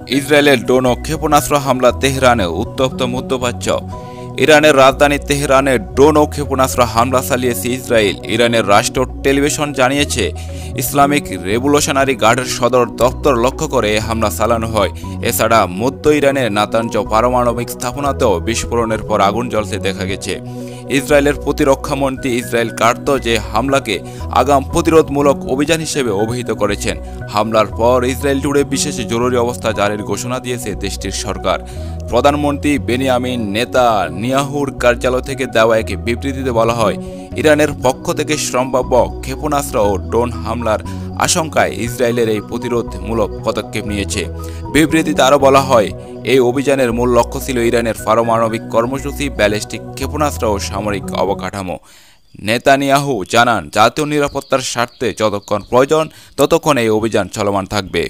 ইসরায়েলের ড্রোন ও ক্ষেপণাস্ত্র হামলা তেহরানে উত্তপ্ত মধ্যপ্রাচ্য। ইরানের রাজধানী তেহরানে ড্রোন ও ক্ষেপণাস্ত্র হামলা চালিয়েছে ইসরায়েল। ইরানের রাষ্ট্র টেলিভিশন জানিয়েছে, ইসলামিক রেভলিউশনারি গার্ডের সদর দপ্তর লক্ষ্য করে হামলা চালানো হয়। এছাড়া মধ্য ইরানের নাতাঞ্জ পারমাণবিক স্থাপনাতেও বিস্ফোরণের পর আগুন জ্বলতে দেখা গেছে। ইসরায়েলের প্রতিরক্ষামন্ত্রী ইসরায়েল কার্ত যে হামলাকে আগাম প্রতিরোধমূলক অভিযান হিসেবে অভিহিত করেছেন। হামলার পর ইসরায়েল জুড়ে বিশেষ জরুরি অবস্থা জারির ঘোষণা দিয়েছে দেশটির সরকার। প্রধানমন্ত্রী বেনিয়ামিন নেতানিয়াহুর কার্যালয় থেকে দেওয়া এক বিবৃতিতে বলা হয়, ইরানের পক্ষ থেকে সম্ভাব্য ক্ষেপণাস্ত্র ও ড্রোন হামলার আশঙ্কায় ইসরায়েলের এই প্রতিরোধমূলক পদক্ষেপ নিয়েছে। বিবৃতিতে আরও বলা হয়, এই অভিযানের মূল লক্ষ্য ছিল ইরানের পারমাণবিক কর্মসূচি, ব্যালিস্টিক ক্ষেপণাস্ত্র ও সামরিক অবকাঠামো। নেতানিয়াহু জানান, জাতীয় নিরাপত্তার স্বার্থে যতক্ষণ প্রয়োজন ততক্ষণ এই অভিযান চলমান থাকবে।